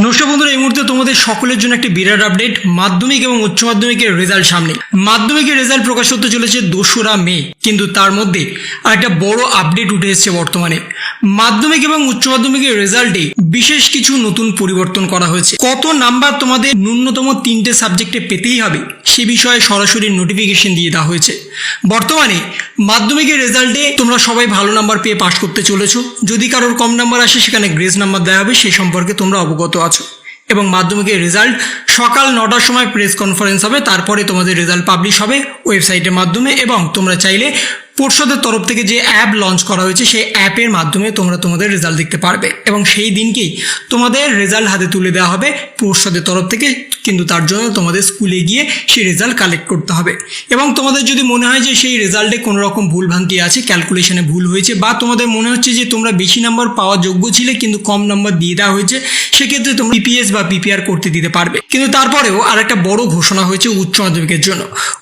নমস্কার বন্ধুরা, এই মুহূর্তে তোমাদের সকলের জন্য একটি বিরাট আপডেট। মাধ্যমিক এবং উচ্চ মাধ্যমিকের রেজাল্ট সামনে। মাধ্যমিকের রেজাল্ট প্রকাশ হতে চলেছে 2রা মে, কিন্তু তার মধ্যে একটা বড় আপডেট উঠে এসেছে বর্তমানে। মাধ্যমিক এবং উচ্চ মাধ্যমিকের রেজাল্টে বিশেষ কিছু নতুন পরিবর্তন করা হয়েছে। কত নাম্বার তোমাদের ন্যূনতম 3টে সাবজেক্টে পেতেই হবে সে বিষয়ে সরাসরি নোটিফিকেশন দিয়ে দেওয়া হয়েছে। বর্তমানে মাধ্যমিকের রেজাল্টে তোমরা সবাই ভালো নাম্বার পেয়ে পাশ করতে চলেছো। যদি কারোর কম নাম্বার আসে সেখানে গ্রেস নাম্বার দেওয়া হবে, সেই সম্পর্কে তোমরা অবগত আছো। এবং মাধ্যমিকের রেজাল্ট সকাল 9টার সময় প্রেস কনফারেন্স হবে, তারপরে তোমাদের রেজাল্ট পাবলিশ হবে ওয়েবসাইটের মাধ্যমে। এবং তোমরা চাইলে পর্ষদের তরফ থেকে যে অ্যাপ লঞ্চ করা হয়েছে সেই অ্যাপের মাধ্যমে তোমরা তোমাদের রেজাল্ট দেখতে পারবে এবং সেই দিনকেই তোমাদের রেজাল্ট হাতে তুলে দেওয়া হবে পর্ষদের তরফ থেকে। কিন্তু তার জন্য তোমাদের স্কুলে গিয়ে সেই রেজাল্ট কালেক্ট করতে হবে। এবং তোমাদের যদি মনে হয় যে সেই রেজাল্টে কোনো রকম ভুলভ্রান্তি আছে, ক্যালকুলেশনে ভুল হয়েছে, বা তোমাদের মনে হচ্ছে যে তোমরা বেশি নাম্বার পাওয়ার যোগ্য ছিলে কিন্তু কম নাম্বার দিয়ে দেওয়া হয়েছে, সেক্ষেত্রে তোমরা পিপিএস বা পিপিআর করতে দিতে পারবে। কিন্তু তারপরেও আর একটা বড় ঘোষণা হয়েছে উচ্চ মাধ্যমিকের জন্য।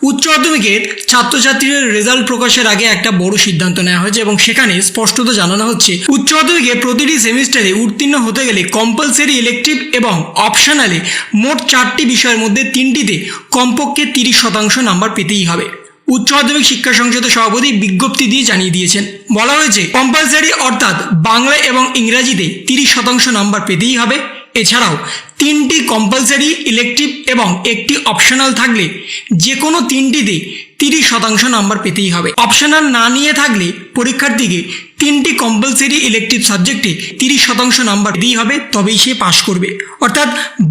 উচ্চ মাধ্যমিকের ছাত্রছাত্রীদের রেজাল্ট প্রকাশের আগে একটা বড় সিদ্ধান্ত নেওয়া হয়েছে এবং সেখানে স্পষ্টত জানানো হচ্ছে উচ্চ মাধ্যমিকে প্রতিটি সেমিস্টারে উত্তীর্ণ হতে গেলে কম্পালসারি, ইলেকটিভ এবং অপশনালে মোট 4টি বিষয়ের মধ্যে 3টিতে কমপক্ষে 30% নাম্বার পেতেই হবে। উচ্চ মাধ্যমিক শিক্ষা সংসদের সভাপতি বিজ্ঞপ্তি দিয়ে জানিয়ে দিয়েছেন। বলা হয়েছে কম্পালসারি অর্থাৎ বাংলা এবং ইংরাজিতে 30% নাম্বার পেতেই হবে। এছাড়াও 3টি কম্পালসারি, ইলেকটিভ এবং একটি অপশনাল থাকলে যে কোনো 3টিতে 30% নাম্বার পেতেই হবে। অপশনাল না নিয়ে থাকলে পরীক্ষার্থীকে 3টি কম্পালসারি ইলেকটিভ সাবজেক্টে 30% নাম্বার দিতেই হবে, তবেই সে পাশ করবে। অর্থাৎ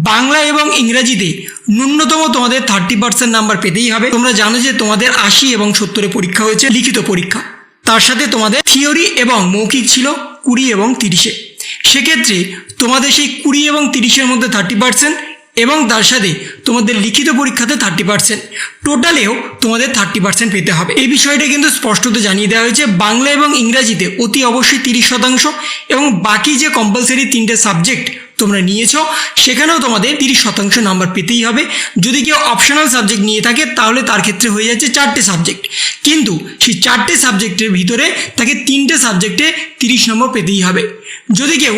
বাংলা এবং ইংরাজিতে ন্যূনতম তোমাদের 30% নাম্বার পেতেই হবে। তোমরা জানো যে তোমাদের 80 এবং 70 পরীক্ষা হয়েছে, লিখিত পরীক্ষা। তার সাথে তোমাদের থিওরি এবং মৌখিক ছিল 20 এবং 30-এ। সেক্ষেত্রে তোমাদের সেই 20 এবং 30-এর মধ্যে 30% এবং তার সাথে তোমাদের লিখিত পরীক্ষাতে 30%, টোটালেও তোমাদের 30% পেতে হবে। এই বিষয়টা কিন্তু স্পষ্টত জানিয়ে দেওয়া হয়েছে। বাংলা এবং ইংরাজিতে অতি অবশ্যই 30% এবং বাকি যে কম্পালসারি 3টে সাবজেক্ট তোমরা নিয়েছো সেখানেও তোমাদের 30% নাম্বার পেতেই হবে। যদি কেউ অপশনাল সাবজেক্ট নিয়ে থাকে তাহলে তার ক্ষেত্রে হয়ে যাচ্ছে 4টে সাবজেক্ট, কিন্তু সেই 4টে সাবজেক্টের ভিতরে তাকে 3টে সাবজেক্টে 30 নম্বর পেতেই হবে। যদি কেউ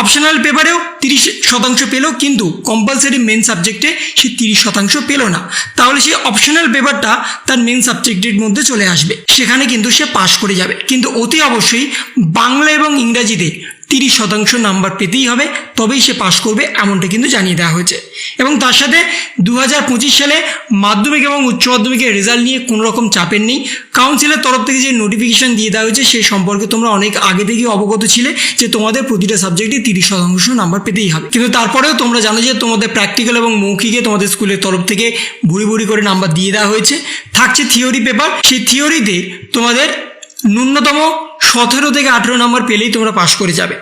অপশনাল পেপারেও 30% পেল কিন্তু কম্পালসারি মেন সাবজেক্টে সে 30% পেল না, তাহলে সেই অপশনাল পেপারটা তার মেন সাবজেক্টের মধ্যে চলে আসবে, সেখানে কিন্তু সে পাশ করে যাবে। কিন্তু অতি অবশ্যই বাংলা এবং ইংরাজিতে 30% নাম্বার পেতেই হবে, তবেই সে পাশ করবে, এমনটা কিন্তু জানিয়ে দেওয়া হয়েছে। এবং তার সাথে 2025 সালে মাধ্যমিক এবং উচ্চ মাধ্যমিকের রেজাল্ট নিয়ে কোনো রকম চাপের নেই। কাউন্সিলের তরফ থেকে যে নোটিফিকেশন দিয়ে দেওয়া হয়েছে সেই সম্পর্কে তোমরা অনেক আগে থেকেই অবগত ছিলে যে তোমাদের প্রতিটা সাবজেক্টে 30% নাম্বার পেতেই হবে। কিন্তু তারপরেও তোমরা জানো যে তোমাদের প্র্যাকটিক্যাল এবং মৌখিকে তোমাদের স্কুলের তরফ থেকে ভুরি ভুরি করে নাম্বার দিয়ে দেওয়া হয়েছে। থাকছে থিওরি পেপার, সেই থিওরিতে তোমাদের ন্যূনতম 17 থেকে 18 নম্বর পেলেই তোমরা পাশ করে যাবে,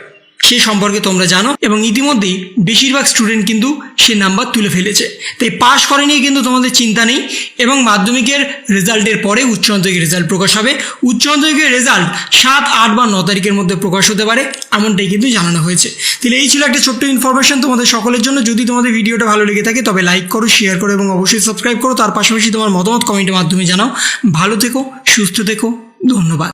সে সম্পর্কে তোমরা জানো। এবং ইতিমধ্যেই বেশিরভাগ স্টুডেন্ট কিন্তু সে নাম্বার তুলে ফেলেছে, তাই পাশ করে নিয়ে কিন্তু তোমাদের চিন্তা নেই। এবং মাধ্যমিকের রেজাল্টের পরে উচ্চ মাধ্যমিকের রেজাল্ট প্রকাশ হবে। উচ্চ মাধ্যমিকের রেজাল্ট 7, 8 বা 9 তারিখের মধ্যে প্রকাশ হতে পারে, এমনটাই কিন্তু জানানো হয়েছে। তাহলে এই ছিল একটা ছোট্ট ইনফরমেশন তোমাদের সকলের জন্য। যদি তোমাদের ভিডিওটা ভালো লেগে থাকে তবে লাইক করো, শেয়ার করো এবং অবশ্যই সাবস্ক্রাইব করো। তার পাশাপাশি তোমার মতামত কমেন্টের মাধ্যমে জানাও। ভালো থেকো, সুস্থ থেকো, ধন্যবাদ।